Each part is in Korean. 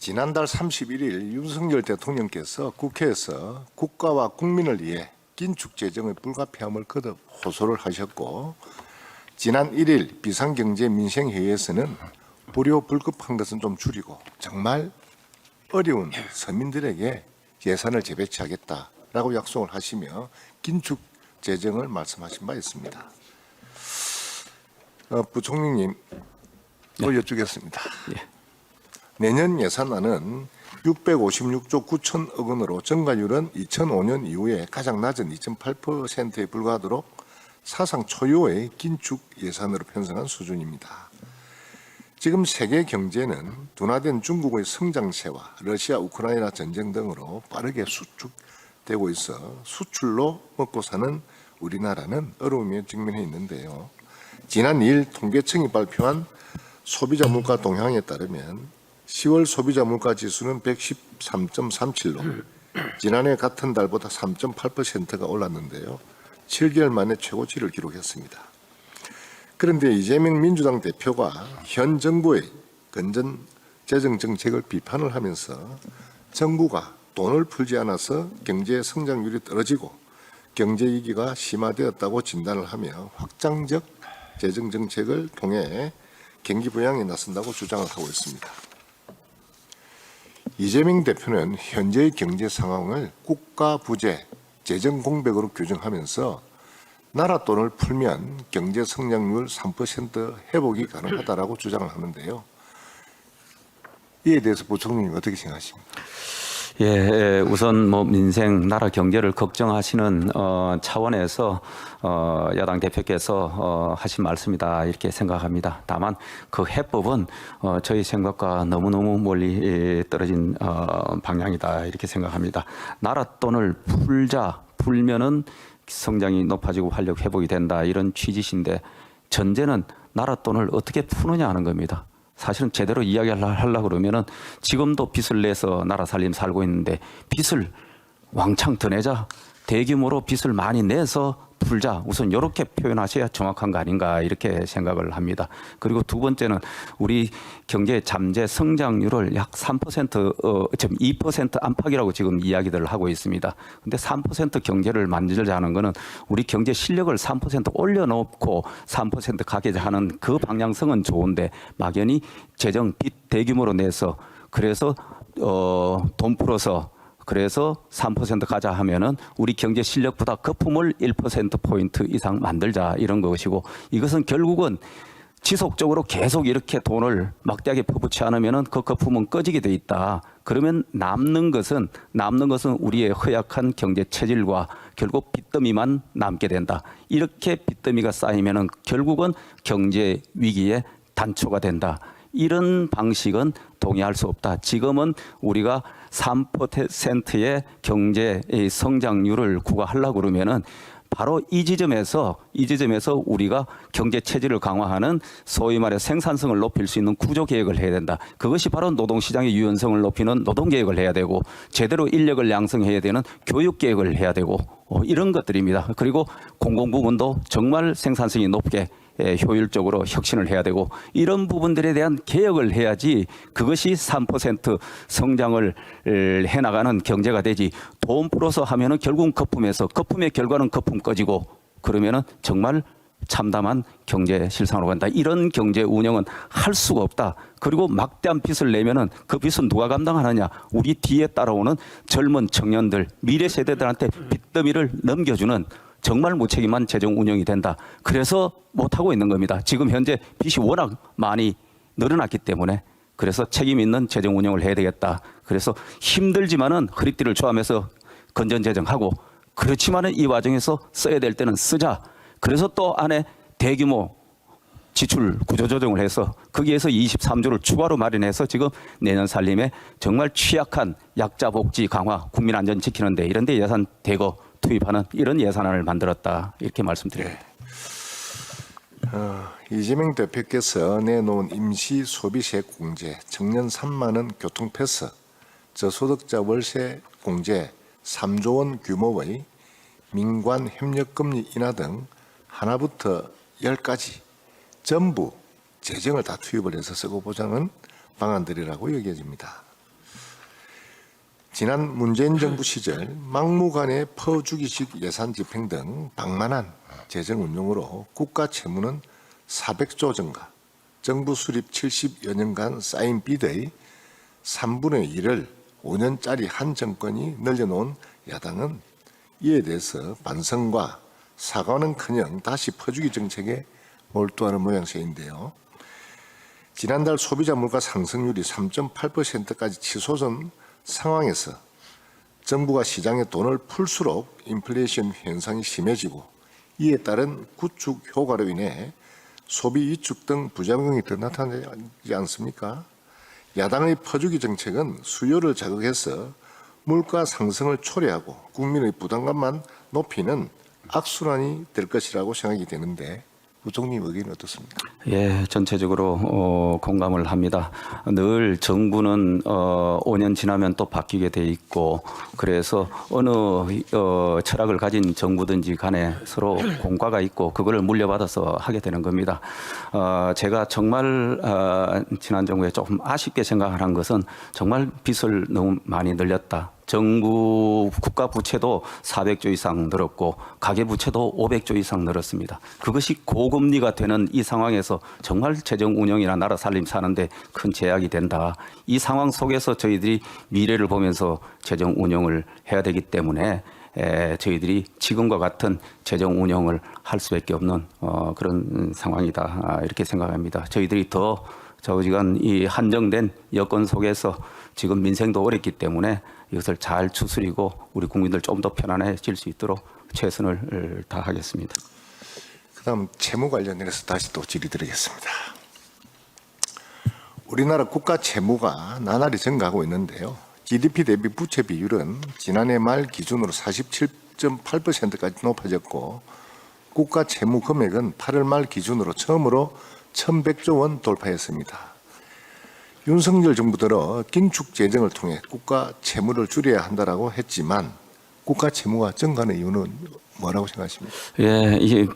지난달 31일 윤석열 대통령께서 국회에서 국가와 국민을 위해 긴축 재정의 불가피함을 거듭 호소를 하셨고, 지난 1일 비상경제 민생회의에서는 불효불급한 것은 좀 줄이고 정말 어려운 서민들에게 예산을 재배치하겠다라고 약속을 하시며 긴축 재정을 말씀하신 바 있습니다. 부총리님, 또 여쭙겠습니다. 내년 예산안은 656조 9천억 원으로 증가율은 2005년 이후에 가장 낮은 2.8%에 불과하도록 사상 초유의 긴축 예산으로 편성한 수준입니다. 지금 세계 경제는 둔화된 중국의 성장세와 러시아 우크라이나 전쟁 등으로 빠르게 수축되고 있어 수출로 먹고 사는 우리나라는 어려움에 직면해 있는데요. 지난 2일 통계청이 발표한 소비자 물가 동향에 따르면 10월 소비자 물가 지수는 113.37로 지난해 같은 달보다 3.8%가 올랐는데요. 7개월 만에 최고치를 기록했습니다. 그런데 이재명 민주당 대표가 현 정부의 건전 재정 정책을 비판을 하면서 정부가 돈을 풀지 않아서 경제 성장률이 떨어지고 경제 위기가 심화되었다고 진단을 하며 확장적 재정 정책을 통해 경기 부양에 나선다고 주장을 하고 있습니다. 이재명 대표는 현재의 경제 상황을 국가 부재, 재정 공백으로 규정하면서 나라 돈을 풀면 경제 성장률 3% 회복이 가능하다라고 주장을 하는데요. 이에 대해서 부총리님 어떻게 생각하십니까? 예, 우선 민생, 나라 경제를 걱정하시는 차원에서 야당 대표께서 하신 말씀이다 이렇게 생각합니다. 다만 그 해법은 저희 생각과 너무너무 멀리 떨어진 방향이다 이렇게 생각합니다. 나라 돈을 풀면은 성장이 높아지고 활력 회복이 된다 이런 취지신데, 전제는 나라 돈을 어떻게 푸느냐 하는 겁니다. 사실은 제대로 이야기하려고 그러면은 지금도 빚을 내서 나라 살림 살고 있는데 빚을 왕창 더 내자, 대규모로 빚을 많이 내서 풀자, 우선 이렇게 표현하셔야 정확한 거 아닌가 이렇게 생각을 합니다. 그리고 두 번째는 우리 경제 잠재 성장률을 약 2% 안팎이라고 지금 이야기들을 하고 있습니다. 근데 3% 경제를 만들자는 거는 우리 경제 실력을 3% 올려놓고 3% 가게 하는 그 방향성은 좋은데, 막연히 재정 빚 대규모로 내서 그래서 돈 풀어서 그래서 3% 가자 하면은 우리 경제 실력보다 거품을 1%포인트 이상 만들자 이런 것이고, 이것은 결국은 지속적으로 계속 이렇게 돈을 막대하게 퍼붓지 않으면은 그 거품은 꺼지게 돼 있다. 그러면 남는 것은 우리의 허약한 경제 체질과 결국 빚더미만 남게 된다. 이렇게 빚더미가 쌓이면은 결국은 경제 위기의 단초가 된다. 이런 방식은 동의할 수 없다. 지금은 우리가 3%의 경제 성장률을 구가하려고 그러면은 바로 이 지점에서 우리가 경제 체질을 강화하는 소위 말해 생산성을 높일 수 있는 구조 개혁을 해야 된다. 그것이 바로 노동시장의 유연성을 높이는 노동 개혁을 해야 되고, 제대로 인력을 양성해야 되는 교육 개혁을 해야 되고, 이런 것들입니다. 그리고 공공부문도 정말 생산성이 높게 효율적으로 혁신을 해야 되고, 이런 부분들에 대한 개혁을 해야지 그것이 3% 성장을 해나가는 경제가 되지, 돈 풀어서 하면은 결국은 거품의 결과는 거품 꺼지고, 그러면은 정말 참담한 경제 실상으로 간다. 이런 경제 운영은 할 수가 없다. 그리고 막대한 빚을 내면은 그 빚은 누가 감당하느냐? 우리 뒤에 따라오는 젊은 청년들, 미래 세대들한테 빚더미를 넘겨주는 정말 무책임한 재정 운영이 된다. 그래서 못하고 있는 겁니다. 지금 현재 빚이 워낙 많이 늘어났기 때문에, 그래서 책임 있는 재정 운영을 해야 되겠다. 그래서 힘들지만은 허리띠를 조아매서 건전재정하고, 그렇지만은 이 과정에서 써야 될 때는 쓰자. 그래서 또 안에 대규모 지출 구조조정을 해서 거기에서 23조를 추가로 마련해서 지금 내년 살림에 정말 취약한 약자 복지 강화, 국민 안전 지키는데 이런 데 예산 대거 투입하는 이런 예산안을 만들었다 이렇게 말씀드립니다. 이재명 대표께서 내놓은 임시 소비세 공제, 청년 3만 원 교통 패스, 저소득자 월세 공제 3조 원 규모의 민관 협력 금리 인하 등 하나부터 10까지 전부 재정을 다 투입을 해서 쓰고 보자는 방안들이라고 여겨집니다. 지난 문재인 정부 시절 막무가내 퍼주기식 예산 집행 등 방만한 재정 운용으로 국가 채무는 400조 증가, 정부 수립 70여 년간 쌓인 빚의 3분의 1을 5년짜리 한 정권이 늘려놓은 야당은 이에 대해서 반성과 사과는커녕 다시 퍼주기 정책에 몰두하는 모양새인데요. 지난달 소비자 물가 상승률이 3.8%까지 치솟은 상황에서 정부가 시장에 돈을 풀수록 인플레이션 현상이 심해지고 이에 따른 구축 효과로 인해 소비 위축 등 부작용이 더 나타나지 않습니까? 야당의 퍼주기 정책은 수요를 자극해서 물가 상승을 초래하고 국민의 부담감만 높이는 악순환이 될 것이라고 생각이 되는데 부총리 의견이 어떻습니까? 예, 전체적으로 공감을 합니다. 늘 정부는 5년 지나면 또 바뀌게 돼 있고 그래서 어느 철학을 가진 정부든지 간에 서로 공과가 있고 그거를 물려받아서 하게 되는 겁니다. 제가 정말 지난 정부에 조금 아쉽게 생각하는 것은 정말 빚을 너무 많이 늘렸다. 정부 국가 부채도 400조 이상 늘었고 가계 부채도 500조 이상 늘었습니다. 그것이 고금리가 되는 이 상황에서 정말 재정 운영이나 나라 살림 사는데 큰 제약이 된다. 이 상황 속에서 저희들이 미래를 보면서 재정 운영을 해야 되기 때문에 저희들이 지금과 같은 재정 운영을 할 수밖에 없는 그런 상황이다. 이렇게 생각합니다. 저희들이 더 좌우지간 이 한정된 여건 속에서 지금 민생도 어렵기 때문에 이것을 잘 추스리고 우리 국민들 좀 더 편안해질 수 있도록 최선을 다하겠습니다. 그다음 채무 관련해서 다시 또 질의드리겠습니다. 우리나라 국가 채무가 나날이 증가하고 있는데요. GDP 대비 부채 비율은 지난해 말 기준으로 47.8%까지 높아졌고 국가 채무 금액은 8월 말 기준으로 처음으로 1,100조 원 돌파했습니다. 윤석열 정부 들어 긴축 재정을 통해 국가 채무를 줄여야 한다라고 했지만 국가 채무가 증가하는 이유는 뭐라고 생각하십니까? 예, 이게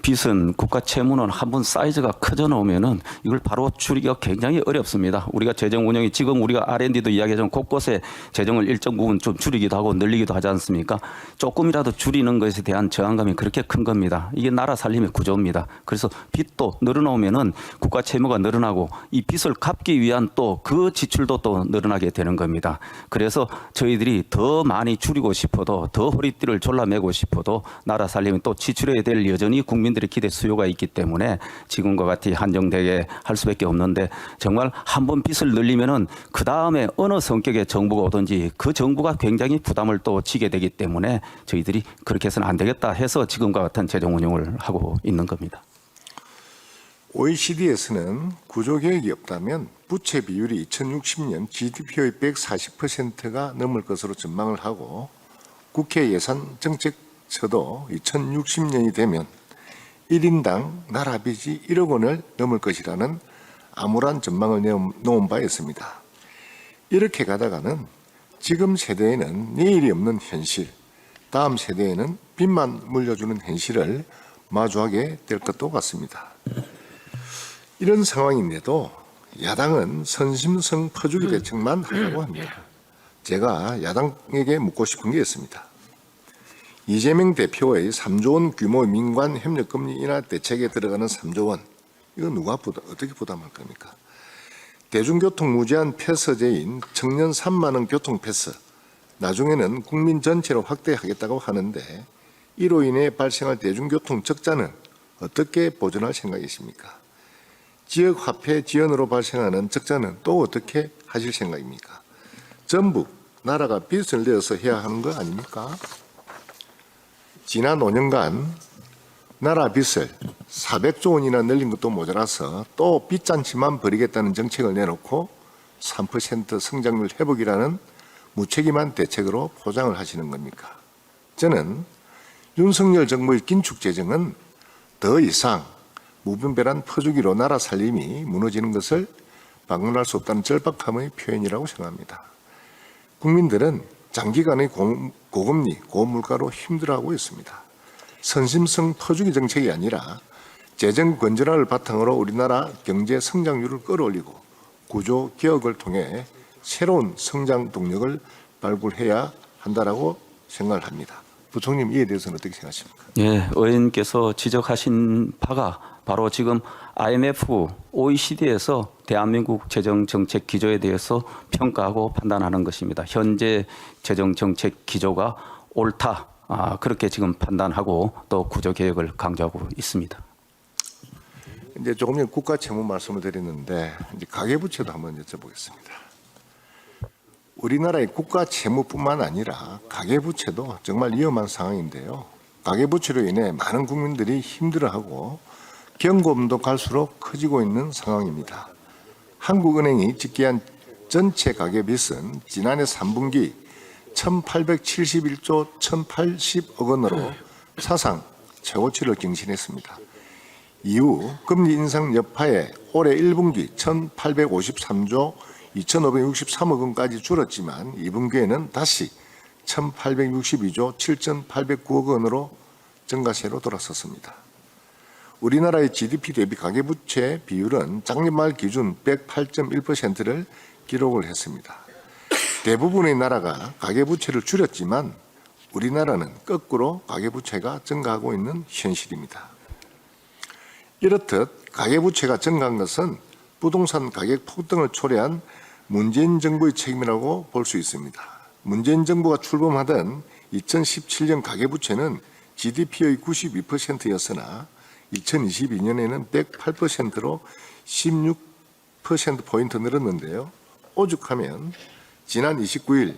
빚은 국가 채무는 한번 사이즈가 커져 나오면은 이걸 바로 줄이기가 굉장히 어렵습니다. 우리가 재정 운영이 지금 우리가 R&D도 이야기하지만 곳곳에 재정을 일정 부분 좀 줄이기도 하고 늘리기도 하지 않습니까? 조금이라도 줄이는 것에 대한 저항감이 그렇게 큰 겁니다. 이게 나라 살림의 구조입니다. 그래서 빚도 늘어나오면은 국가 채무가 늘어나고 이 빚을 갚기 위한 또 그 지출도 또 늘어나게 되는 겁니다. 그래서 저희들이 더 많이 줄이고 싶어도 더 허리띠를 졸라매고 싶어도 나라 살림은 또 지출해야 될 여전히 국민들의 기대 수요가 있기 때문에 지금과 같이 한정되게 할 수밖에 없는데 정말 한번 빚을 늘리면은 그 다음에 어느 성격의 정부가 오든지 그 정부가 굉장히 부담을 또 지게 되기 때문에 저희들이 그렇게 해서는 안 되겠다 해서 지금과 같은 재정 운영을 하고 있는 겁니다. OECD에서는 구조개혁이 없다면 부채 비율이 2060년 GDP의 140%가 넘을 것으로 전망을 하고 국회 예산정책처도 2060년이 되면 1인당 나라 빚이 1억 원을 넘을 것이라는 암울한 전망을 내놓은 바 있습니다. 이렇게 가다가는 지금 세대에는 내일이 없는 현실, 다음 세대에는 빚만 물려주는 현실을 마주하게 될 것도 같습니다. 이런 상황인데도 야당은 선심성 퍼주기 대책만 하려고 합니다. 제가 야당에게 묻고 싶은 게 있습니다. 이재명 대표의 3조 원 규모 민관 협력금리 인하 대책에 들어가는 3조 원, 이거 누가 어떻게 부담할 겁니까? 대중교통 무제한 패스제인 청년 3만 원 교통 패스, 나중에는 국민 전체로 확대하겠다고 하는데 이로 인해 발생할 대중교통 적자는 어떻게 보전할 생각이십니까? 지역 화폐 지연으로 발생하는 적자는 또 어떻게 하실 생각입니까? 전부 나라가 빚을 내어서 해야 하는 거 아닙니까? 지난 5년간 나라 빚을 400조 원이나 늘린 것도 모자라서 또 빚잔치만 벌이겠다는 정책을 내놓고 3% 성장률 회복이라는 무책임한 대책으로 포장을 하시는 겁니까? 저는 윤석열 정부의 긴축 재정은 더 이상 무분별한 퍼주기로 나라 살림이 무너지는 것을 방문할 수 없다는 절박함의 표현이라고 생각합니다. 국민들은 장기간의 고금리, 고물가로 힘들어하고 있습니다. 선심성 퍼주기 정책이 아니라 재정 건전화를 바탕으로 우리나라 경제 성장률을 끌어올리고 구조 개혁을 통해 새로운 성장 동력을 발굴해야 한다라고 생각을 합니다. 부총님 이에 대해서는 어떻게 생각하십니까? 예, 의원님께서 지적하신 바가 바로 지금 IMF, OECD에서 대한민국 재정 정책 기조에 대해서 평가하고 판단하는 것입니다. 현재 재정 정책 기조가 옳다, 그렇게 지금 판단하고 또 구조 개혁을 강조하고 있습니다. 이제 조금 전에 국가 채무 말씀을 드렸는데 이제 가계부채도 한번 여쭤보겠습니다. 우리나라의 국가 채무뿐만 아니라 가계부채도 정말 위험한 상황인데요. 가계부채로 인해 많은 국민들이 힘들어하고 경고음도 갈수록 커지고 있는 상황입니다. 한국은행이 집계한 전체 가계빚은 지난해 3분기 1,871조 1,080억 원으로 사상 최고치를 경신했습니다. 이후 금리 인상 여파에 올해 1분기 1,853조 2,563억 원까지 줄었지만 2분기에는 다시 1,862조 7,809억 원으로 증가세로 돌아섰습니다. 우리나라의 GDP 대비 가계부채 비율은 작년 말 기준 108.1%를 기록을 했습니다. 대부분의 나라가 가계부채를 줄였지만 우리나라는 거꾸로 가계부채가 증가하고 있는 현실입니다. 이렇듯 가계부채가 증가한 것은 부동산 가격 폭등을 초래한 문재인 정부의 책임이라고 볼 수 있습니다. 문재인 정부가 출범하던 2017년 가계부채는 GDP의 92%였으나 2022년에는 108%로 16%포인트 늘었는데요. 오죽하면 지난 29일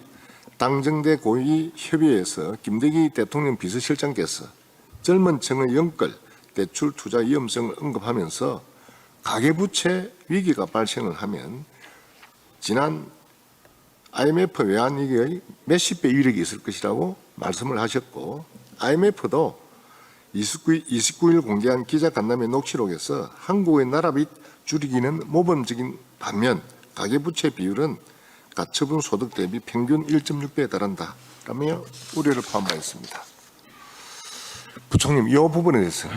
당정대 고위 협의회에서 김대기 대통령 비서실장께서 젊은 층의 연끌 대출 투자 위험성을 언급하면서 가계부채 위기가 발생을 하면 지난 IMF 외환위기의 몇십 배 위력이 있을 것이라고 말씀을 하셨고 IMF도 29일 공개한 기자간담회 녹취록에서 한국의 나라빚 줄이기는 모범적인 반면 가계부채 비율은 가처분 소득 대비 평균 1.6배에 달한다라며 우려를 포함하였습니다. 부총님, 이 부분에 대해서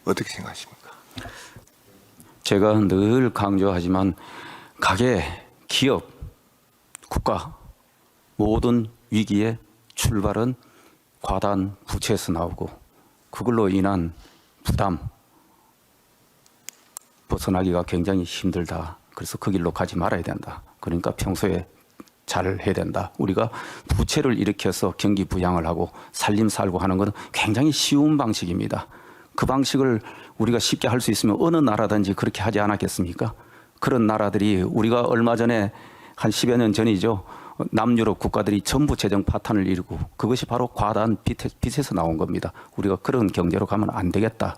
어떻게 생각하십니까? 제가 늘 강조하지만 가계, 기업, 국가 모든 위기의 출발은 과다한 부채에서 나오고 그걸로 인한 부담 벗어나기가 굉장히 힘들다. 그래서 그 길로 가지 말아야 된다. 그러니까 평소에 잘 해야 된다. 우리가 부채를 일으켜서 경기 부양을 하고 살림 살고 하는 것은 굉장히 쉬운 방식입니다. 그 방식을 우리가 쉽게 할 수 있으면 어느 나라든지 그렇게 하지 않았겠습니까? 그런 나라들이 우리가 얼마 전에 한 10여 년 전이죠. 남유럽 국가들이 전부 재정 파탄을 이루고 그것이 바로 과다한 빚에서 나온 겁니다. 우리가 그런 경제로 가면 안 되겠다.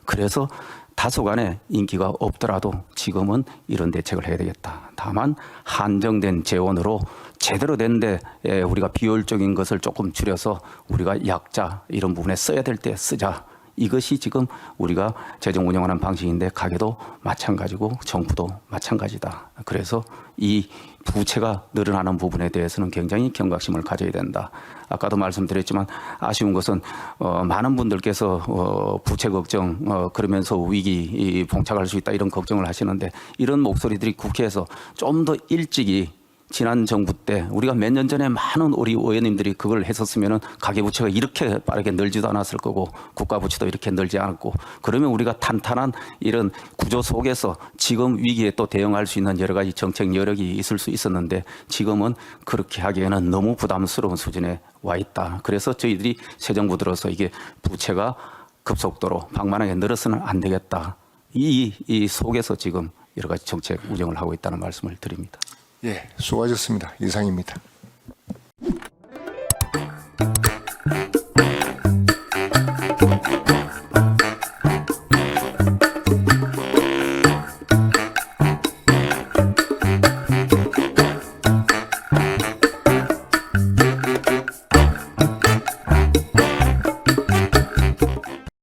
그래서 다소간의 인기가 없더라도 지금은 이런 대책을 해야 되겠다. 다만 한정된 재원으로 제대로 된데 우리가 비효율적인 것을 조금 줄여서 우리가 약자 이런 부분에 써야 될 때 쓰자. 이것이 지금 우리가 재정 운영하는 방식인데 가계도 마찬가지고 정부도 마찬가지다. 그래서 이 부채가 늘어나는 부분에 대해서는 굉장히 경각심을 가져야 된다. 아까도 말씀드렸지만 아쉬운 것은 많은 분들께서 부채 걱정 그러면서 위기 봉착할 수 있다 이런 걱정을 하시는데 이런 목소리들이 국회에서 좀 더 일찍이 지난 정부 때 우리가 몇 년 전에 많은 우리 의원님들이 그걸 했었으면은 가계부채가 이렇게 빠르게 늘지도 않았을 거고 국가부채도 이렇게 늘지 않았고 그러면 우리가 탄탄한 이런 구조 속에서 지금 위기에 또 대응할 수 있는 여러 가지 정책 여력이 있을 수 있었는데 지금은 그렇게 하기에는 너무 부담스러운 수준에 와 있다. 그래서 저희들이 새 정부 들어서 이게 부채가 급속도로 방만하게 늘어서는 안 되겠다. 이 속에서 지금 여러 가지 정책 운영을 하고 있다는 말씀을 드립니다. 예, 수고하셨습니다. 이상입니다.